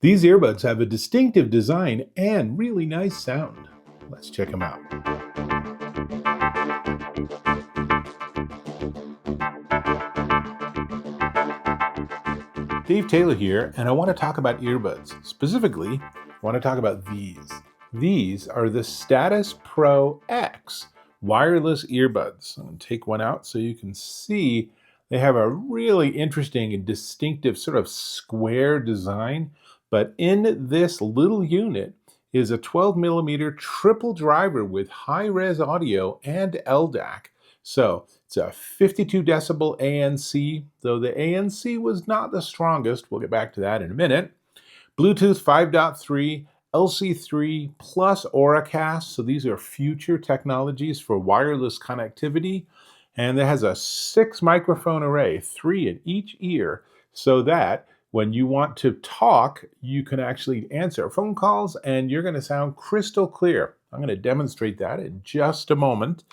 These earbuds have a distinctive design and really nice sound. Let's check them out. Dave Taylor here, and I want to talk about earbuds. Specifically, I want to talk about these. These are the Status Pro X wireless earbuds. I'm going to take one out so you can see they have a really interesting and distinctive sort of square design. But in this little unit is a 12 millimeter triple driver with high-res audio and LDAC. So it's a 52 decibel ANC, though the ANC was not the strongest. We'll get back to that in a minute. Bluetooth 5.3, LC3 plus Auracast. So these are future technologies for wireless connectivity. And it has a 6 microphone array, 3 in each ear, so that when you want to talk, you can actually answer phone calls and you're going to sound crystal clear. I'm going to demonstrate that in just a moment.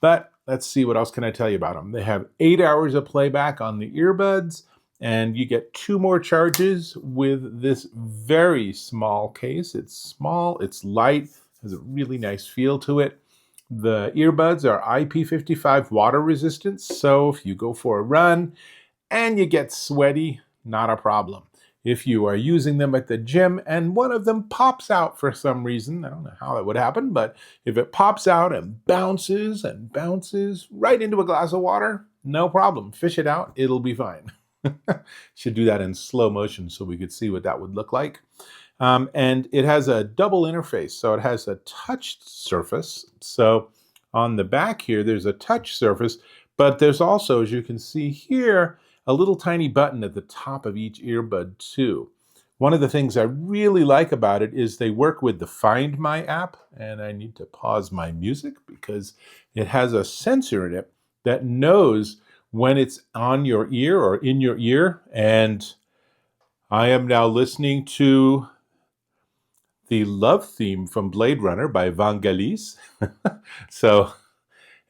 But let's see, what else can I tell you about them? They have 8 hours of playback on the earbuds, and you get 2 more charges with this very small case. It's small, it's light, has a really nice feel to it. The earbuds are IP55 water resistant, so if you go for a run and you get sweaty, not a problem. If you are using them at the gym and one of them pops out for some reason, I don't know how that would happen, but if it pops out and bounces right into a glass of water, no problem. Fish it out, it'll be fine. Should do that in slow motion so we could see what that would look like. And it has a double interface, so it has a touch surface. So on the back here, there's a touch surface, but there's also, as you can see here, a little tiny button at the top of each earbud too. One of the things I really like about it is they work with the Find My app, and I need to pause my music because it has a sensor in it that knows when it's on your ear or in your ear, and I am now listening to the love theme from Blade Runner by Vangelis. So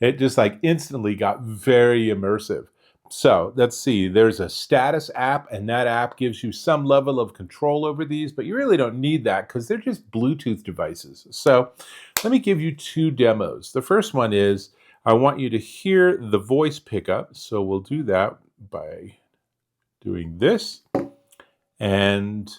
it just like instantly got very immersive. So let's see, there's a status app, and that app gives you some level of control over these, but you really don't need that because they're just Bluetooth devices. So let me give you 2 demos. The first one is, I want you to hear the voice pickup. So we'll do that by doing this. And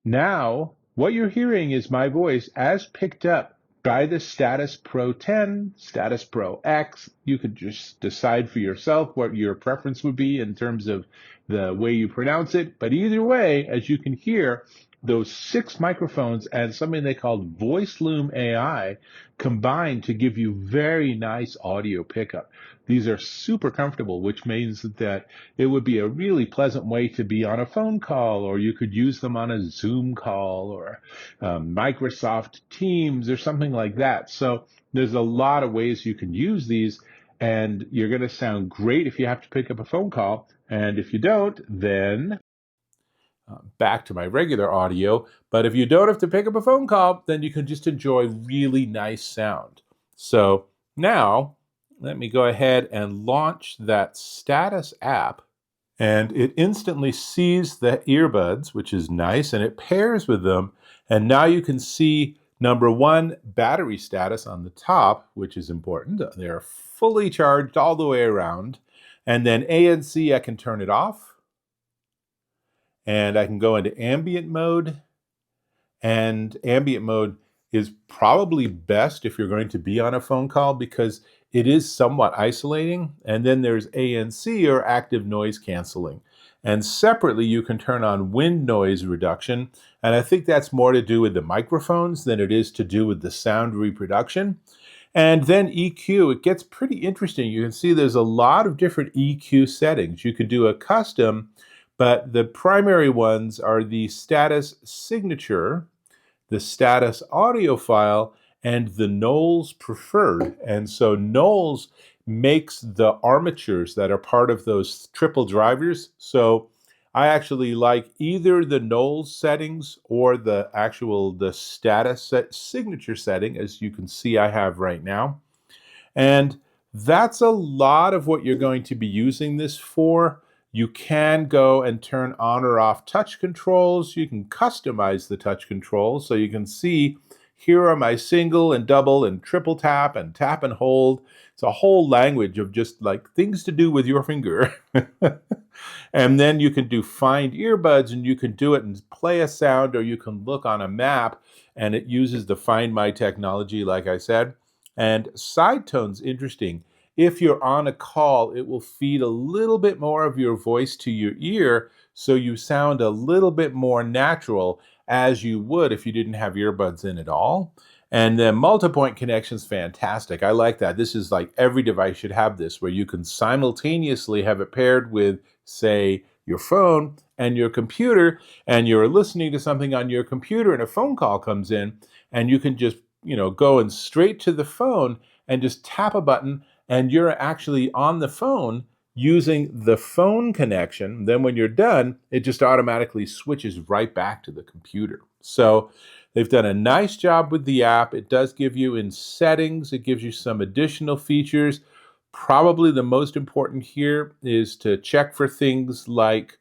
now what you're hearing is my voice as picked up by the Status Pro 10, Status Pro X. You could just decide for yourself what your preference would be in terms of the way you pronounce it. But either way, as you can hear, those 6 microphones and something they call Voice Loom AI combine to give you very nice audio pickup. These are super comfortable, which means that it would be a really pleasant way to be on a phone call, or you could use them on a Zoom call or Microsoft Teams or something like that. So there's a lot of ways you can use these, and you're going to sound great if you have to pick up a phone call. And if you don't, then back to my regular audio. But if you don't have to pick up a phone call, then you can just enjoy really nice sound. So now let me go ahead and launch that Status app, and it instantly sees the earbuds, which is nice, and it pairs with them. And now you can see, number 1, battery status on the top, which is important. They're fully charged all the way around. And then ANC, I can turn it off. And I can go into ambient mode. And ambient mode is probably best if you're going to be on a phone call because it is somewhat isolating. And then there's ANC, or active noise canceling. And separately, you can turn on wind noise reduction. And I think that's more to do with the microphones than it is to do with the sound reproduction. And then EQ, it gets pretty interesting. You can see there's a lot of different EQ settings. You can do a custom, but the primary ones are the status signature, the status audio file, and the Knowles preferred. And so Knowles makes the armatures that are part of those triple drivers. So I actually like either the Knowles settings or the status signature setting, as you can see I have right now. And that's a lot of what you're going to be using this for. You can go and turn on or off touch controls. You can customize the touch controls so you can see here are my single and double and triple tap and hold. It's a whole language of just like things to do with your finger. And then you can do find earbuds and you can do it and play a sound, or you can look on a map and it uses the Find My technology, like I said. And side tone's interesting. If you're on a call, it will feed a little bit more of your voice to your ear, so you sound a little bit more natural as you would if you didn't have earbuds in at all. And then multi-point connection's fantastic. I like that. This is like every device should have this, where you can simultaneously have it paired with, say, your phone and your computer, and you're listening to something on your computer and a phone call comes in, and you can just, go and straight to the phone and just tap a button, and you're actually on the phone using the phone connection. Then when you're done, it just automatically switches right back to the computer. So they've done a nice job with the app. It does give you in settings, it gives you some additional features. Probably the most important here is to check for things like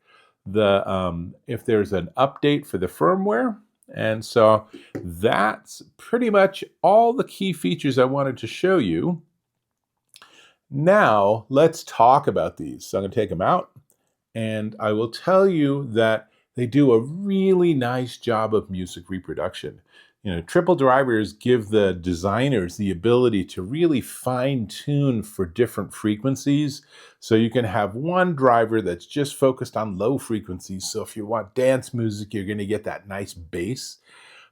if there's an update for the firmware. And so that's pretty much all the key features I wanted to show you. Now let's talk about these. So I'm going to take them out, and I will tell you that they do a really nice job of music reproduction. Triple drivers give the designers the ability to really fine tune for different frequencies. So you can have one driver that's just focused on low frequencies. So if you want dance music, you're going to get that nice bass.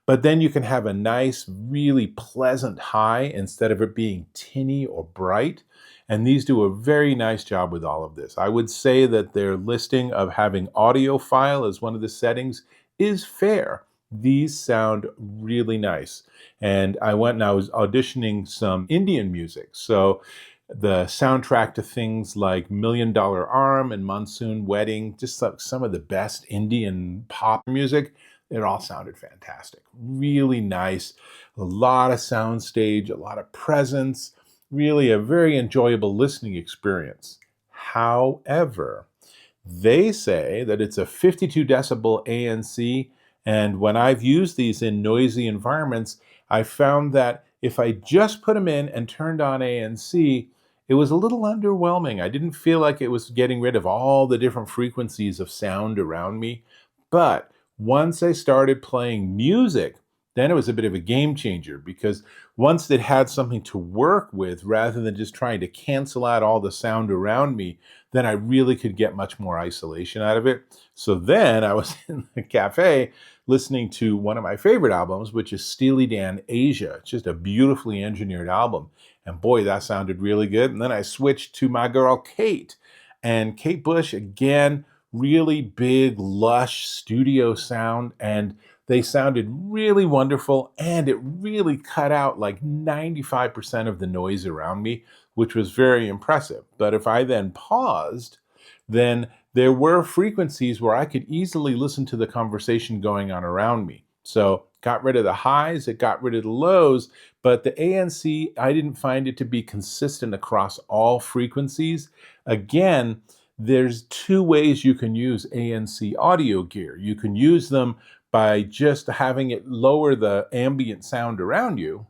But then you can have a nice, really pleasant high instead of it being tinny or bright. And these do a very nice job with all of this. I would say that their listing of having audiophile as one of the settings is fair. These sound really nice. And I went and I was auditioning some Indian music. So the soundtrack to things like Million Dollar Arm and Monsoon Wedding, just like some of the best Indian pop music, it all sounded fantastic. Really nice. A lot of soundstage, a lot of presence. Really a very enjoyable listening experience. However, they say that it's a 52 decibel ANC, and when I've used these in noisy environments, I found that if I just put them in and turned on ANC, it was a little underwhelming. I didn't feel like it was getting rid of all the different frequencies of sound around me. But once I started playing music, then it was a bit of a game changer, because once it had something to work with rather than just trying to cancel out all the sound around me, then I really could get much more isolation out of it. So then I was in the cafe listening to one of my favorite albums, which is Steely Dan Asia. It's just a beautifully engineered album. And boy, that sounded really good. And then I switched to my girl, Kate. And Kate Bush, again, really big, lush studio sound. And they sounded really wonderful, and it really cut out like 95% of the noise around me, which was very impressive. But if I then paused, then there were frequencies where I could easily listen to the conversation going on around me. So got rid of the highs, it got rid of the lows, but the ANC, I didn't find it to be consistent across all frequencies. Again, there's two ways you can use ANC audio gear. You can use them by just having it lower the ambient sound around you.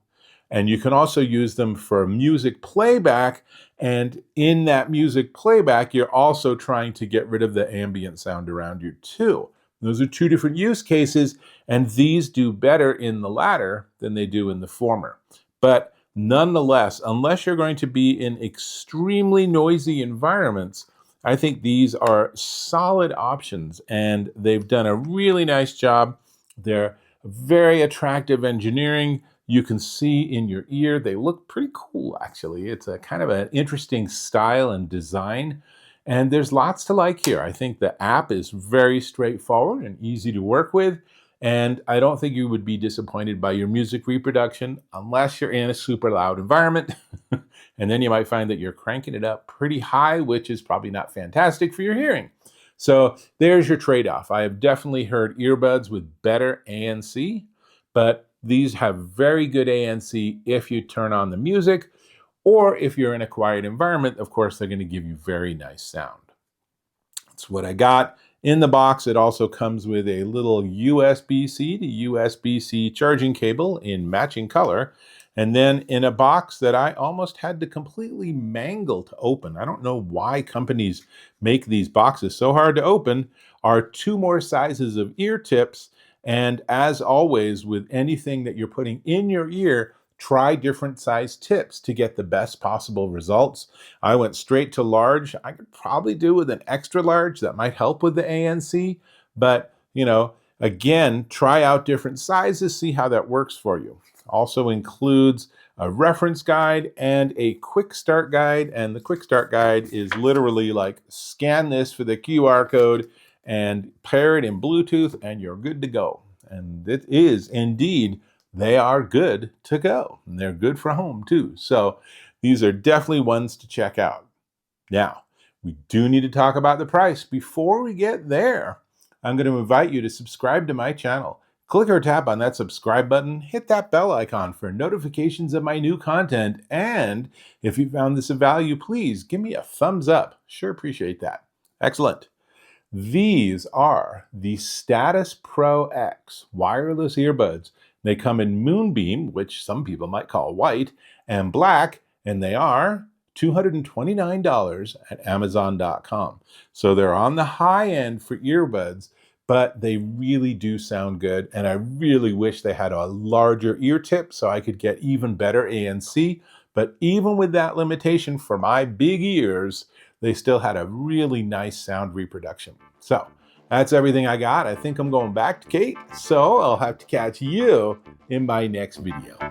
And you can also use them for music playback. And in that music playback, you're also trying to get rid of the ambient sound around you too. Those are two different use cases, and these do better in the latter than they do in the former. But nonetheless, unless you're going to be in extremely noisy environments, I think these are solid options, and they've done a really nice job. They're very attractive engineering. You can see in your ear, they look pretty cool, actually. It's a kind of an interesting style and design, and there's lots to like here. I think the app is very straightforward and easy to work with, and I don't think you would be disappointed by your music reproduction unless you're in a super loud environment. And then you might find that you're cranking it up pretty high, which is probably not fantastic for your hearing. So there's your trade-off. I have definitely heard earbuds with better ANC, but these have very good ANC if you turn on the music, or if you're in a quiet environment, of course, they're going to give you very nice sound. That's what I got. In the box, it also comes with a little USB-C to USB-C charging cable in matching color. And then in a box that I almost had to completely mangle to open. I don't know why companies make these boxes so hard to open, are 2 more sizes of ear tips. And as always, with anything that you're putting in your ear, try different size tips to get the best possible results. I went straight to large. I could probably do with an extra large. That might help with the ANC. But, again, try out different sizes, see how that works for you. Also includes a reference guide and a quick start guide. And the quick start guide is literally like scan this for the QR code and pair it in Bluetooth and you're good to go. And it is indeed, they are good to go. And they're good for home too. So these are definitely ones to check out. Now, we do need to talk about the price. Before we get there, I'm going to invite you to subscribe to my channel. Click or tap on that subscribe button, hit that bell icon for notifications of my new content, and if you found this of value, please give me a thumbs up. Sure appreciate that. Excellent. These are the Status Pro X wireless earbuds. They come in Moonbeam, which some people might call white, and black, and they are $229 at Amazon.com. So they're on the high end for earbuds, but they really do sound good. And I really wish they had a larger ear tip so I could get even better ANC. But even with that limitation for my big ears, they still had a really nice sound reproduction. So that's everything I got. I think I'm going back to Kate, so I'll have to catch you in my next video.